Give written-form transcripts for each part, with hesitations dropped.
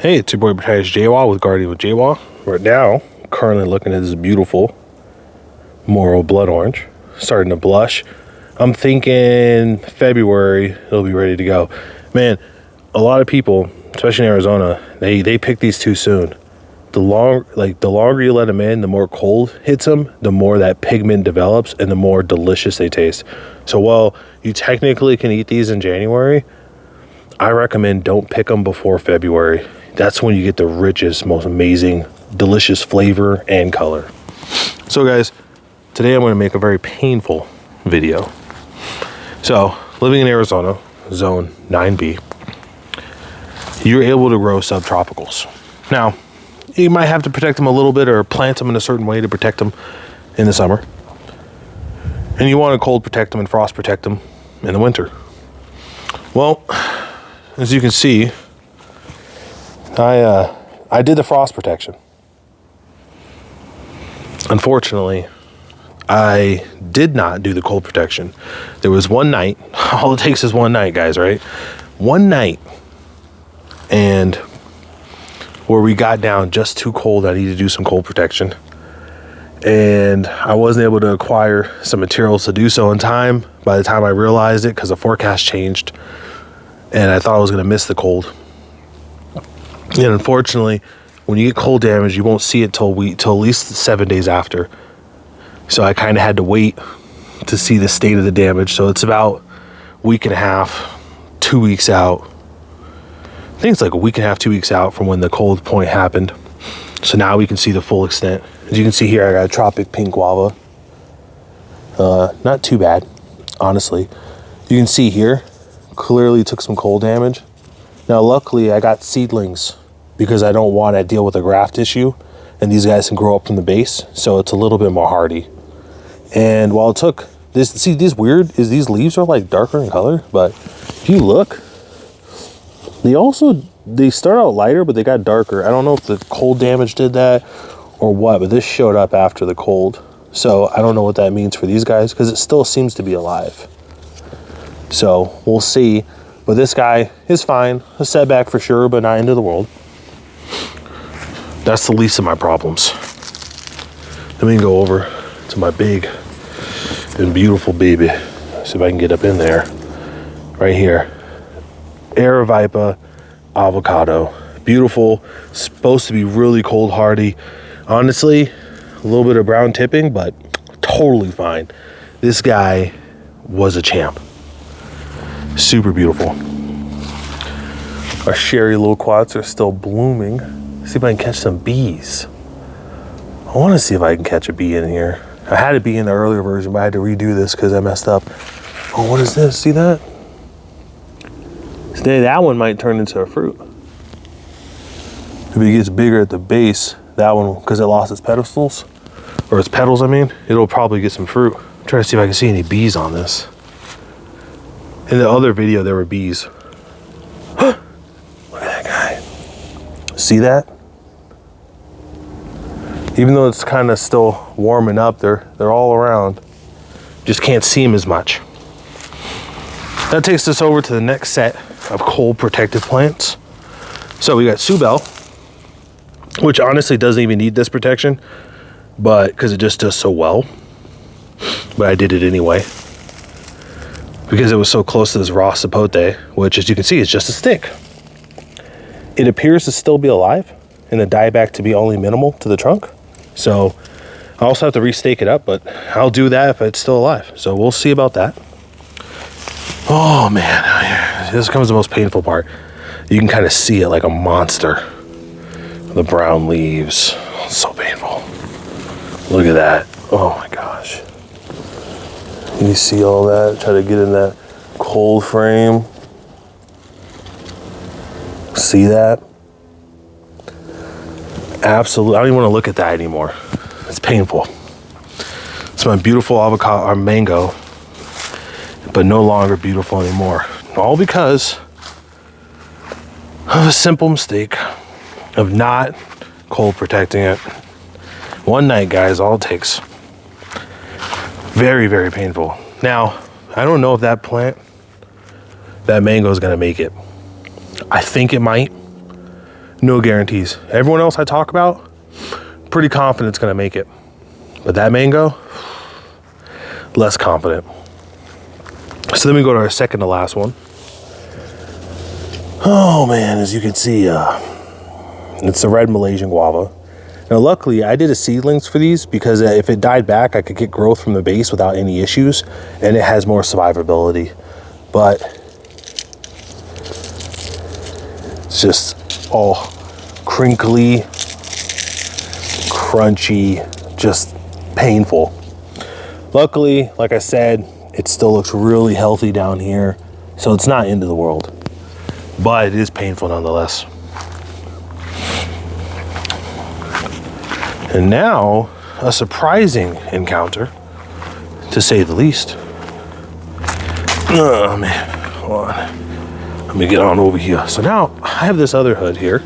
Hey, it's your boy JWa with Gardening with JWa. Right now, currently looking at this beautiful Moro blood orange, starting to blush. I'm thinking February it'll be ready to go. Man, a lot of people, especially in Arizona, they pick these too soon. The longer you let them in, the more cold hits them, the more that pigment develops, and the more delicious they taste. So while you technically can eat these in January, I recommend don't pick them before February. That's when you get the richest, most amazing, delicious flavor and color. So guys, today I'm going to make a very painful video. So living in Arizona, zone 9B, you're able to grow subtropicals. Now, you might have to protect them a little bit or plant them in a certain way to protect them in the summer. And you want to cold protect them and frost protect them in the winter. Well, as you can see, I did the frost protection. Unfortunately, I did not do the cold protection. There was one night, all it takes is one night, guys, right? One night, and where we got down just too cold, I needed to do some cold protection. And I wasn't able to acquire some materials to do so in time by the time I realized it, because the forecast changed and I thought I was going to miss the cold. And unfortunately, when you get cold damage, you won't see it till at least 7 days after. So I kind of had to wait to see the state of the damage. So it's about a week and a half, 2 weeks out. I think it's like a week and a half, 2 weeks out from when the cold point happened. So now we can see the full extent. As you can see here, I got a tropic pink guava. Not too bad, honestly. You can see here, clearly took some cold damage. Now, luckily, I got seedlings because I don't want to deal with a graft issue, and these guys can grow up from the base, so it's a little bit more hardy. And while it took this, see, these leaves are like darker in color, but if you look, they start out lighter, but they got darker. I don't know if the cold damage did that or what, but this showed up after the cold. So I don't know what that means for these guys, because it still seems to be alive. So we'll see. But this guy is fine. A setback for sure, but not end of the world. That's the least of my problems. Let me go over to my big and beautiful baby. See if I can get up in there. Right here. Aravaipa avocado. Beautiful. Supposed to be really cold hardy. Honestly, a little bit of brown tipping, but totally fine. This guy was a champ. Super beautiful. Our cherry loquats are still blooming. See if I can catch some bees. I want to see if I can catch a bee in here. I had a bee in the earlier version, but I had to redo this because I messed up. Oh, what is this? See that? Today, that one might turn into a fruit. If it gets bigger at the base, that one, because it lost its pedestals, or its petals, I mean, it'll probably get some fruit. I'm trying to see if I can see any bees on this. In the other video, there were bees. Look at that guy. See that? Even though it's kind of still warming up, they're all around. Just can't see them as much. That takes us over to the next set of cold protective plants. So we got Subel, which honestly doesn't even need this protection, but because it just does so well. But I did it anyway, because it was so close to this raw sapote, which, as you can see, is just a stick. It appears to still be alive, and the dieback to be only minimal to the trunk. So I also have to restake it up, but I'll do that if it's still alive. So we'll see about that. Oh man, this comes the most painful part. You can kind of see it like a monster. The brown leaves, it's so painful. Look at that. Oh my gosh. You see all that? Try to get in that cold frame. See that? Absolutely. I don't even want to look at that anymore. It's painful. It's my beautiful avocado or mango, but no longer beautiful anymore. All because of a simple mistake of not cold protecting it. One night, guys, all it takes. Very, very painful. Now, I don't know if that plant, that mango is going to make it. I think it might. No guarantees. Everyone else I talk about, pretty confident it's gonna make it. But that mango, less confident. So then we go to our second to last one. Oh man, as you can see, it's the red Malaysian guava. Now luckily I did a seedlings for these because if it died back, I could get growth from the base without any issues, and it has more survivability. But it's just all crinkly, crunchy, just painful. Luckily, like I said, it still looks really healthy down here, so it's not end of the world, but it is painful nonetheless. And now, a surprising encounter, to say the least. Oh man, hold on. Let me get on over here. So now, I have this other hood here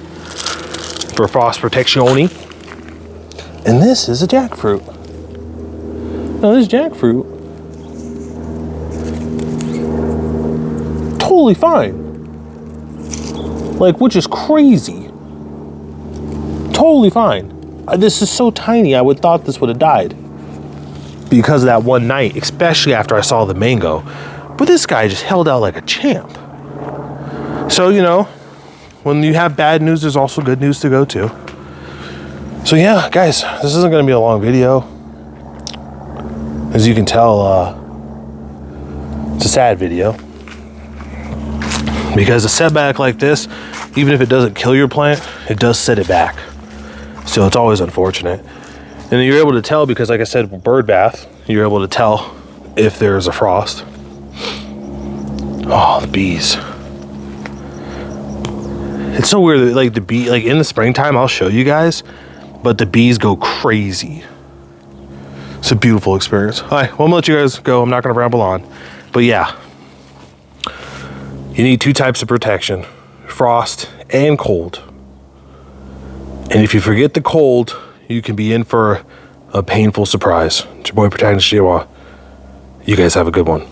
for frost protection. And this is a jackfruit. Now this jackfruit, totally fine. Like, which is crazy. Totally fine. This is so tiny, I would thought this would have died because of that one night, especially after I saw the mango. But this guy just held out like a champ. So, you know, when you have bad news, there's also good news to go to. So yeah, guys, this isn't gonna be a long video. As you can tell, it's a sad video. Because a setback like this, even if it doesn't kill your plant, it does set it back. So it's always unfortunate. And you're able to tell because, like I said, bird bath, you're able to tell if there's a frost. Oh, the bees. It's so weird that, like, the bee, like in the springtime, I'll show you guys, but the bees go crazy. It's a beautiful experience. All right, well, I'm gonna let you guys go. I'm not gonna ramble on. But yeah, you need two types of protection, frost and cold. And if you forget the cold, you can be in for a painful surprise. It's your boy, Protagonist JWa. You guys have a good one.